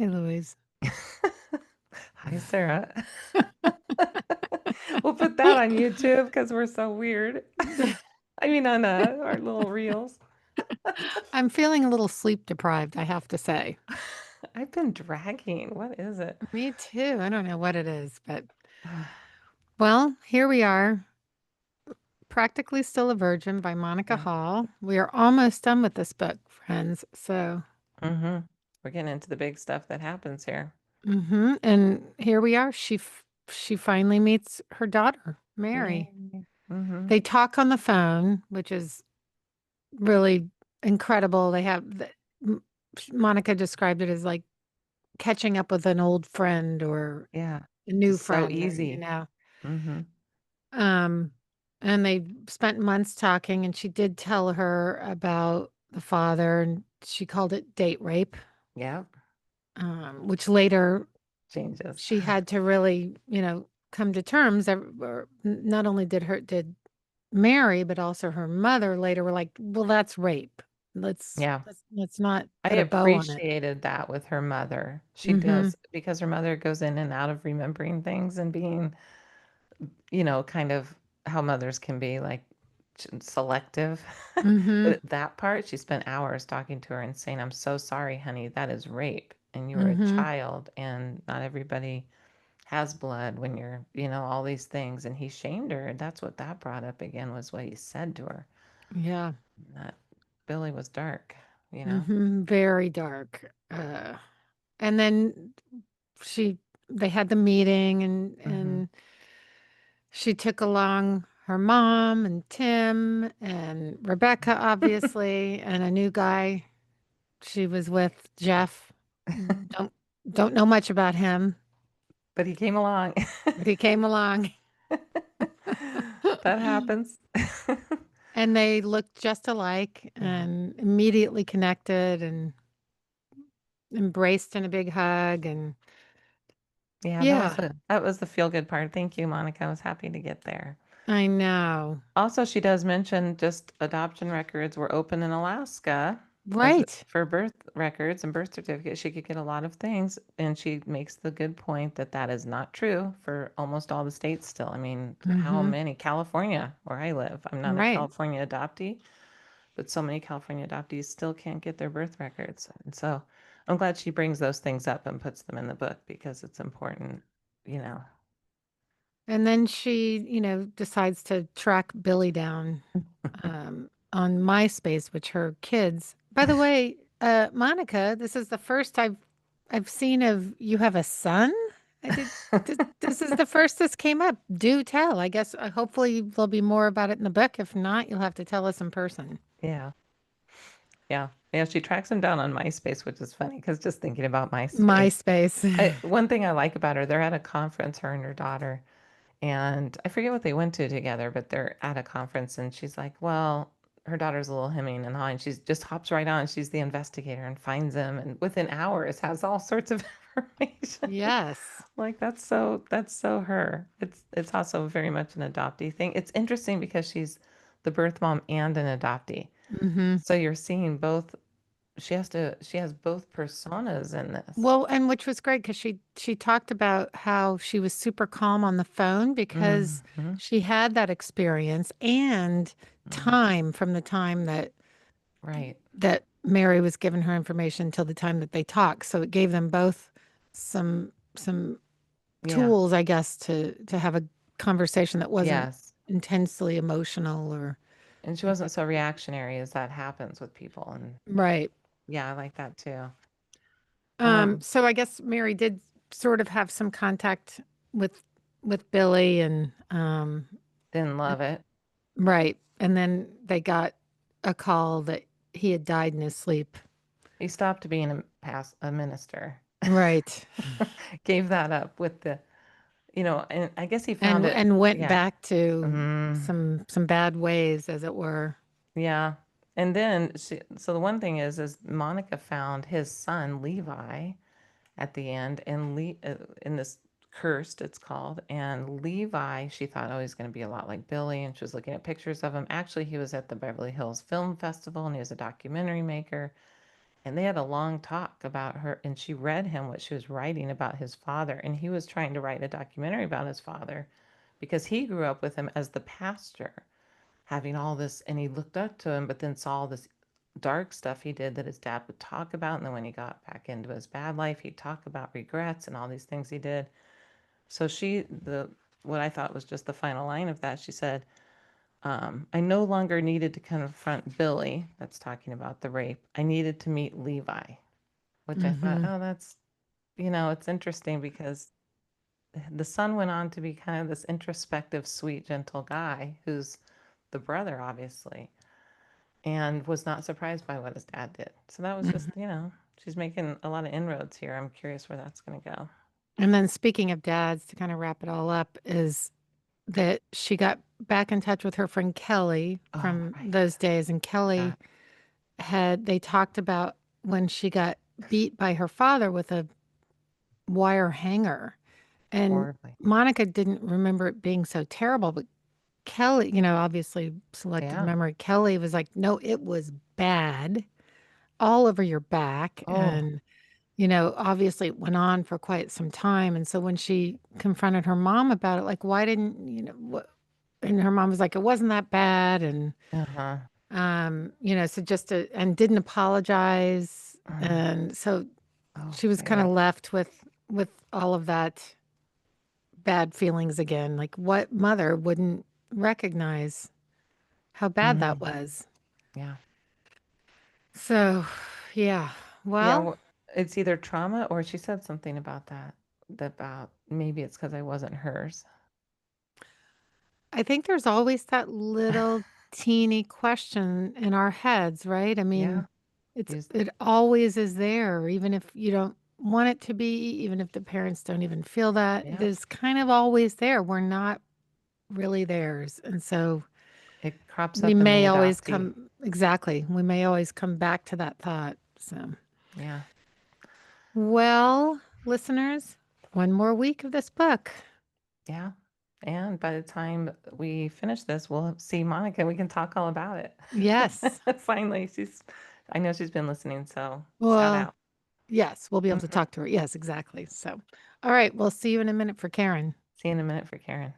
Hey, Louise. Hi, Sarah. We'll put that on YouTube because we're so weird. I mean, on our little reels. I'm feeling a little sleep deprived, I have to say. I've been dragging. What is it? Me too. I don't know what it is, but well, here we are. Practically Still a Virgin by Monica Yeah. Hall. We are almost done with this book, friends. So, Mm-hmm. We're getting into the big stuff that happens here. and here we are. She finally meets her daughter, Mary. Yay. Mm-hmm. They talk on the phone, which is really incredible. M- Monica described it as like catching up with an old friend or Yeah. a new Just so friend, easy. Mm-hmm. Um, and they spent months talking, and she did tell her about the father, and she called it date rape, Yep. which later Changes. she had to really, come to terms. Not only did Mary, but also her mother later were like, "Well, that's rape. Yeah. Let's not I put a bow on it." appreciated that with her mother. She Mm-hmm. does because her mother goes in and out of remembering things and being kind of how mothers can be like selective. Mm-hmm. But that part, she spent hours talking to her and saying, I'm so sorry, honey, that is rape. And you were a Mm-hmm. child, and not everybody has blood when you're all these things. And he shamed her. And that's what that brought up again was what he said to her. Yeah. That Billy was dark. Mm-hmm. Very dark. And then she they had the meeting Hmm. and she took along her mom and Tim and Rebecca obviously and a new guy she was with, Jeff. Don't don't know much about him, But he came along. but he came along That happens. and they looked just alike Yeah. and immediately connected and embraced in a big hug and Yeah, that was yeah, the feel good part. Thank you, Monica. I was happy to get there. I know. Also, she does mention just adoption records were open in Alaska as Right. for birth records and birth certificates. She could get a lot of things, and she makes the good point that that is not true for almost all the states still. I mean, how Mhm. many? California, where I live. I'm not a Right. California adoptee, but so many California adoptees still can't get their birth records. And so I'm glad she brings those things up and puts them in the book because it's important, you know. And then she, decides to track Billy down on MySpace, which her kids. By the way, Monica, this is the first I've seen of you have a son. I did. This is the first this came up. Do tell. I guess hopefully there'll be more about it in the book. If not, you'll have to tell us in person. Yeah. Yeah. Yeah, she tracks him down on MySpace, which is funny because just thinking about MySpace. MySpace. One thing I like about her, they're at a conference, her and her daughter, and I forget what they went to together, but they're at a conference, and she's like, well, her daughter's a little hemming and hawing. She just hops right on. She's the investigator and finds him, and within hours has all sorts of information. Yes. Like that's so her. It's also very much an adoptee thing. It's interesting because she's the birth mom and an adoptee. Hmm. So you're seeing both she has both personas in this. Well, and which was great because she talked about how she was super calm on the phone because Hmm. she had that experience and Hmm. time from the time Right. that Mary was giving her information till the time that they talked. So it gave them both some Yeah. tools, I guess, to have a conversation that wasn't Yes. intensely emotional or And she wasn't so reactionary as that happens with people. And right. yeah, I like that too. Um, Um, so I guess Mary did sort of have some contact with with Billy and didn't love it. right. And then they got a call that he had died in his sleep. He stopped being a minister. Right. Gave that up with and I guess he found it. And went Yeah. back to Mm, some bad ways, as it were. yeah. And then so the one thing is Monica found his son Levi at the end, and in this cursed, it's called. And Levi, she thought, oh, he's going to be a lot like Billy, and she was looking at pictures of him. Actually, he was at the Beverly Hills Film Festival, and he was a documentary maker. And they had a long talk about her, and she read him what she was writing about his father. And he was trying to write a documentary about his father because he grew up with him as the pastor, having all this, and he looked up to him, but then saw all this dark stuff he did that his dad would talk about. And then when he got back into his bad life, he'd talk about regrets and all these things he did. So what I thought was just the final line of that, she said, I no longer needed to confront Billy, that's talking about the rape. I needed to meet Levi, which I thought, Hmm. oh, it's interesting because the son went on to be kind of this introspective, sweet, gentle guy who's the brother, obviously, and was not surprised by what his dad did. So that was just, Hmm. she's making a lot of inroads here. I'm curious where that's going to go. And then speaking of dads, to kind of wrap it all up, is that she got back in touch with her friend Kelly Oh, from right. those days. And Yeah, Kelly they talked about when she got beat by her father with a wire hanger. And horribly. Monica didn't remember it being so terrible, but Kelly, obviously selective Yeah. memory, Kelly was like, no, it was bad all over your back. Oh, And, obviously it went on for quite some time. And so when she confronted her mom about it, like, why didn't, what? And her mom was like, it wasn't that bad. And, uh-huh. so and didn't apologize. Mm. And so Oh, she was kind of yeah. left with all of that bad feelings again. Like, what mother wouldn't recognize how bad that Mm. was? Yeah. So, yeah. Yeah, Well, it's either trauma or she said something about that, about maybe it's because I wasn't hers. I think there's always that little teeny question in our heads, right? I Yeah. mean, Use, it always is there, even if you don't want it to be, even if the parents don't even feel that. It yeah. is kind of always there. We're not really theirs. And so It crops we up in the may always adoptee. come, exactly, we may always come back to that thought. So, Yeah. well, listeners, one more week of this book. Yeah. And by the time we finish this, we'll see Monica. We can talk all about it. Yes. Finally, I know she's been listening, so shout Well, out. yes, we'll be able to Mhm. talk to her. Yes, exactly. So, all right, we'll see you in a minute for Karen. See you in a minute for Karen.